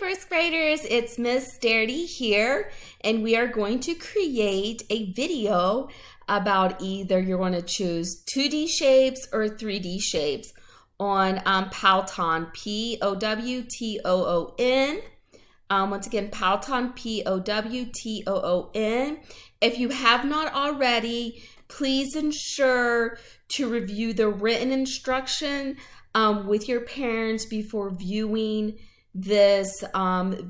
first graders, it's Miss Starity here, and we are going to create a video about either you're going to choose 2D shapes or 3D shapes on Powtoon, P-O-W-T-O-O-N. Once again, Powtoon, P-O-W-T-O-O-N. If you have not already, please ensure to review the written instruction with your parents before viewing this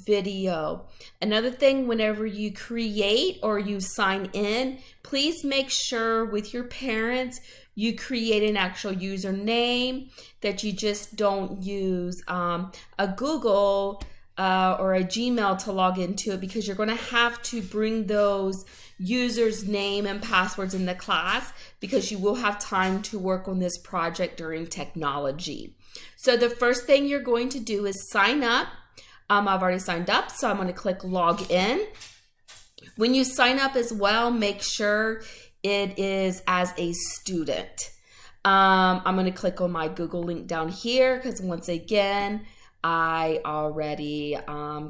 video. Another thing, whenever you create or you sign in, please make sure with your parents you create an actual username, that you just don't use a Google or a Gmail to log into it, because you're going to have to bring those users' name and passwords in the class, because you will have time to work on this project during technology. So the first thing you're going to do is sign up. I've already signed up, so I'm going to click log in. When you sign up as well, make sure it is as a student. I'm going to click on my Google link down here, because once again, I already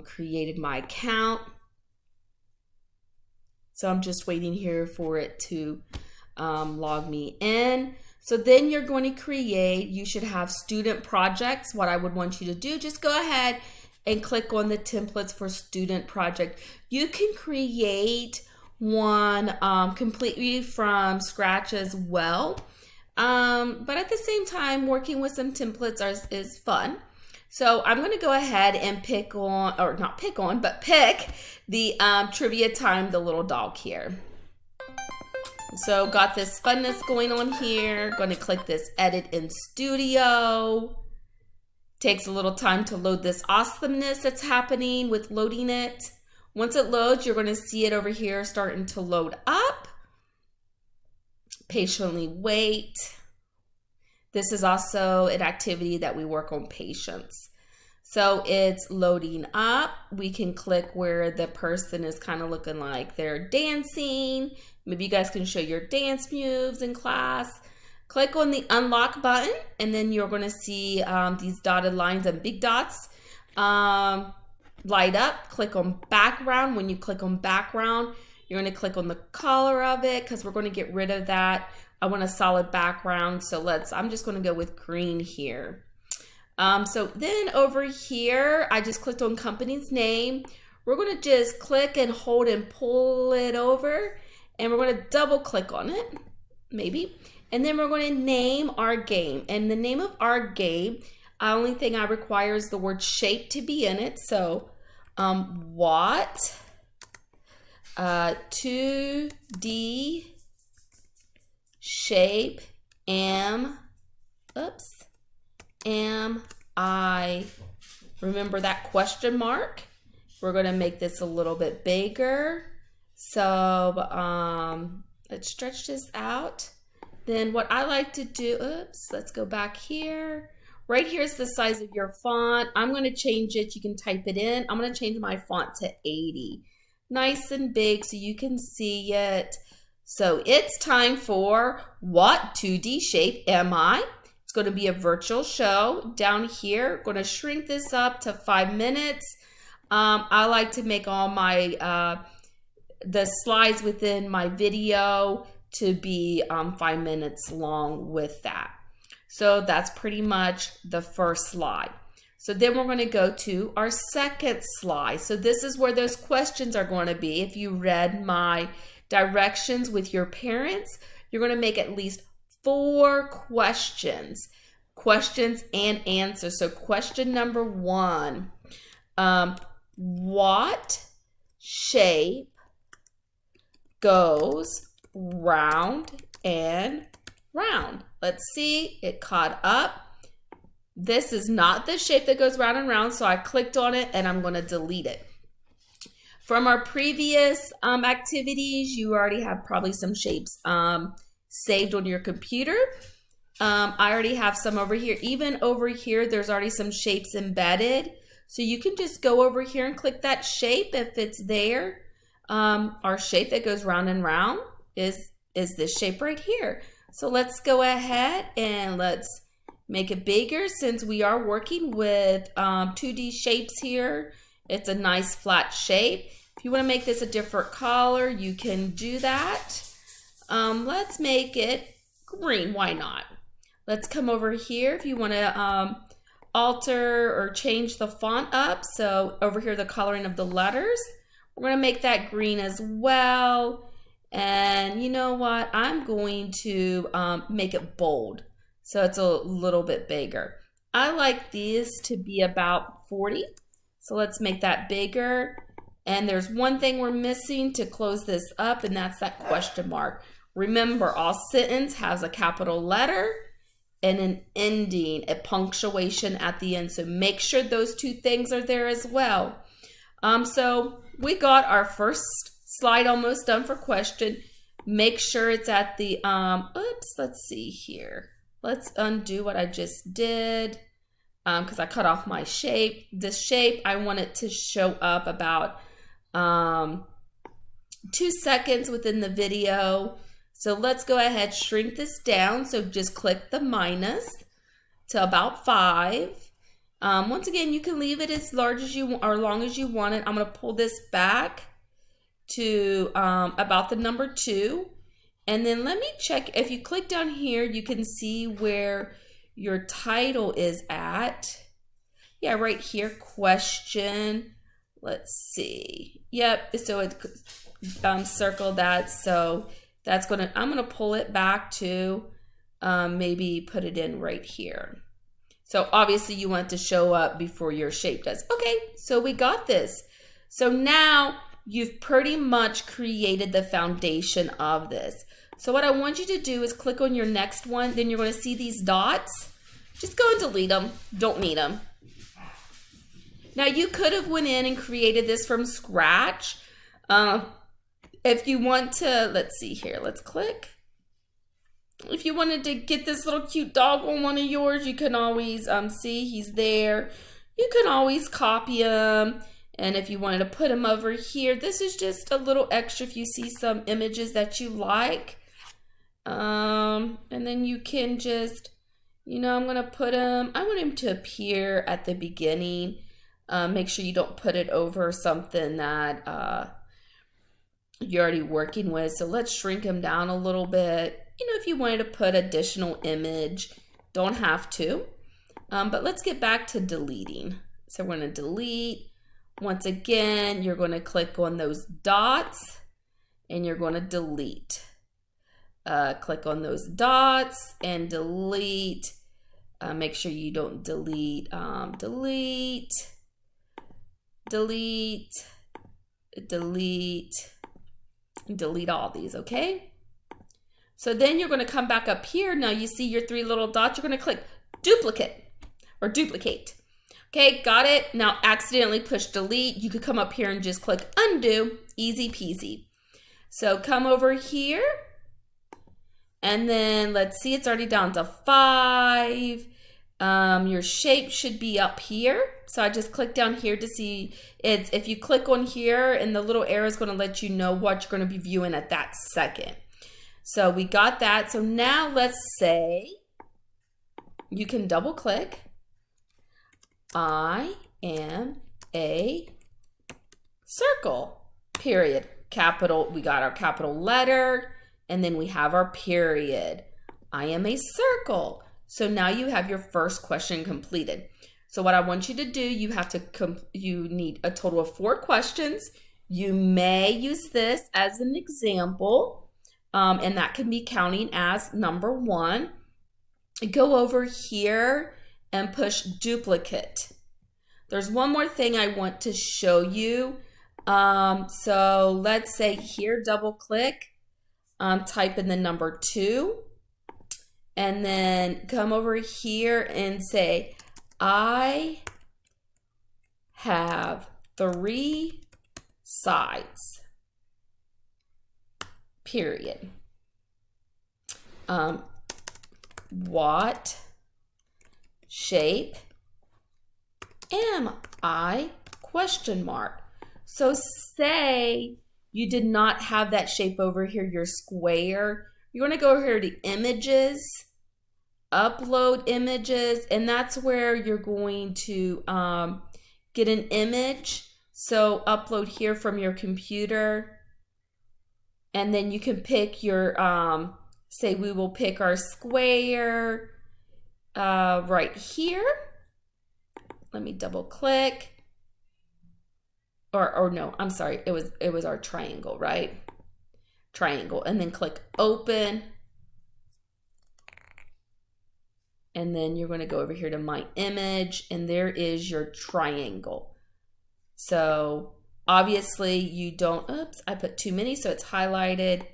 created my account. So I'm just waiting here for it to log me in. So then you're going to create, you should have student projects. What I would want you to do, just go ahead and click on the templates for student project. You can create one completely from scratch as well. But at the same time, working with some templates is fun. So I'm going to go ahead and pick the trivia time, the little dog here. So got this funness going on here. Going to click this edit in studio. Takes a little time to load this awesomeness that's happening with loading it. Once it loads, you're going to see it over here starting to load up. Patiently wait. This is also an activity that we work on patience. So it's loading up. We can click where the person is kind of looking like they're dancing. Maybe you guys can show your dance moves in class. Click on the unlock button, and then you're going to see these dotted lines and big dots light up. Click on background. When you click on background, you're going to click on the color of it, because we're going to get rid of that. I want a solid background, so I'm just going to go with green here. So then over here, I just clicked on company's name. We're going to just click and hold and pull it over, and we're going to double click on it, maybe. And then we're going to name our game. And the name of our game, the only thing I require is the word shape to be in it. So what 2D shape am I? Remember that question mark? We're going to make this a little bit bigger. So let's stretch this out. Then what I like to do, let's go back here. Right here is the size of your font. I'm going to change it. You can type it in. I'm going to change my font to 80. Nice and big so you can see it. So it's time for what 2D shape am I? It's going to be a virtual show down here. Going to shrink this up to 5 minutes. I like to make all my the slides within my video to be 5 minutes long with that. So that's pretty much the first slide. So then we're going to go to our second slide. So this is where those questions are going to be. If you read my directions with your parents, you're going to make at least 4 questions and answers. So question number 1, what shape goes round and round? Let's see, it caught up. This is not the shape that goes round and round, so I clicked on it and I'm going to delete it. From our previous activities, you already have probably some shapes saved on your computer. I already have some over here. Even over here, there's already some shapes embedded. So you can just go over here and click that shape if it's there. Our shape that goes round and round is this shape right here. So let's go ahead and let's make it bigger, since we are working with 2D shapes here It's a nice flat shape. If you want to make this a different color, you can do that. Let's make it green. Why not? Let's come over here if you want to alter or change the font up. So over here, the coloring of the letters, we're going to make that green as well. And you know what? I'm going to make it bold, so it's a little bit bigger. I like these to be about 40. So let's make that bigger. And there's one thing we're missing to close this up, and that's that question mark. Remember, all sentence has a capital letter and an ending, a punctuation at the end. So make sure those two things are there as well. So we got our first slide almost done for question. Make sure it's at the, oops, let's see here. Let's undo what I just did because I cut off my shape. This shape, I want it to show up about 2 seconds within the video. So let's go ahead, shrink this down. So just click the minus to about 5. Once again, you can leave it as large as you want or long as you want it. I'm going to pull this back to about the number 2. And then let me check. If you click down here, you can see where your title is at. Yeah, right here, question. Let's see. Yep, so it circle that. So that's gonna, I'm gonna pull it back to maybe put it in right here. So obviously you want it to show up before your shape does. Okay, so we got this. So now you've pretty much created the foundation of this. So what I want you to do is click on your next one. Then you're going to see these dots. Just go and delete them. Don't need them. Now you could have went in and created this from scratch. If you want to, let's see here. Let's click. If you wanted to get this little cute dog on one of yours, you can always see he's there. You can always copy him. And if you wanted to put him over here, this is just a little extra if you see some images that you like. And then you can just, you know, I'm going to put him, I want him to appear at the beginning. Make sure you don't put it over something that you're already working with. So let's shrink him down a little bit. You know, if you wanted to put additional image, don't have to. But let's get back to deleting. So we're going to delete. Once again, you're going to click on those dots and you're going to delete. Click on those dots and delete. Make sure you don't delete, delete, delete all these, okay? So then you're going to come back up here. Now you see your 3 little dots. You're going to click duplicate or duplicate. Okay, got it. Now accidentally push delete. You could come up here and just click undo. Easy peasy. So come over here. And then let's see, it's already down to 5. Your shape should be up here. So I just click down here to see it's, if you click on here and the little arrow is going to let you know what you're going to be viewing at that second. So we got that. So now let's say you can double click. I am a circle, period. Capital, we got our capital letter, and then we have our period. I am a circle. So now you have your first question completed. So what I want you to do, you have to, you need a total of 4 questions. You may use this as an example, and that can be counting as number 1. Go over here and push duplicate. There's one more thing I want to show you. So let's say here, double click, type in the number 2, and then come over here and say, I have 3 sides, period. What shape am I? Question mark. So say you did not have that shape over here, your square. You're going to go over here to images, upload images, and that's where you're going to get an image. So upload here from your computer, and then you can pick your, say we will pick our square right here. Let me double click. Or no, I'm sorry, it was our triangle, right? Triangle, and then click open. And then you're going to go over here to my image, and there is your triangle. So obviously you don't, oops, I put too many, so it's highlighted.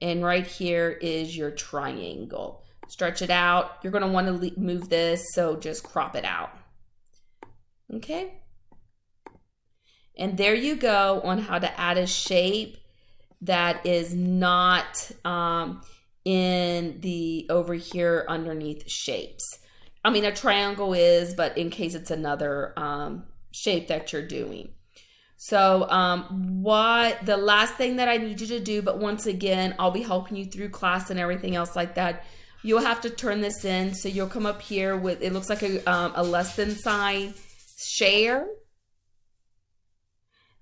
And right here is your triangle. Stretch it out. You're going to want to move this, so just crop it out. Okay. And there you go on how to add a shape that is not in the over here underneath shapes. I mean, a triangle is, but in case it's another shape that you're doing. So what the last thing that I need you to do, but once again, I'll be helping you through class and everything else like that. You'll have to turn this in. So you'll come up here with, it looks like a less than sign, share.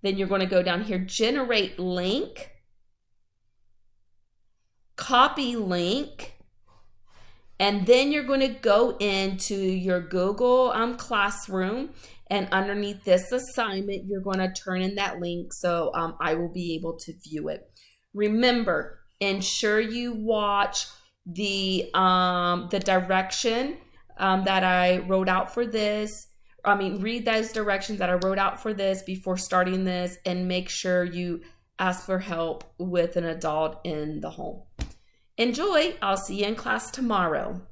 Then you're going to go down here, generate link, copy link, and then you're going to go into your Google Classroom, and underneath this assignment, you're going to turn in that link so I will be able to view it. Remember, ensure you watch the direction that I wrote out for this. Read those directions that I wrote out for this before starting this, and make sure you ask for help with an adult in the home. Enjoy. I'll see you in class tomorrow.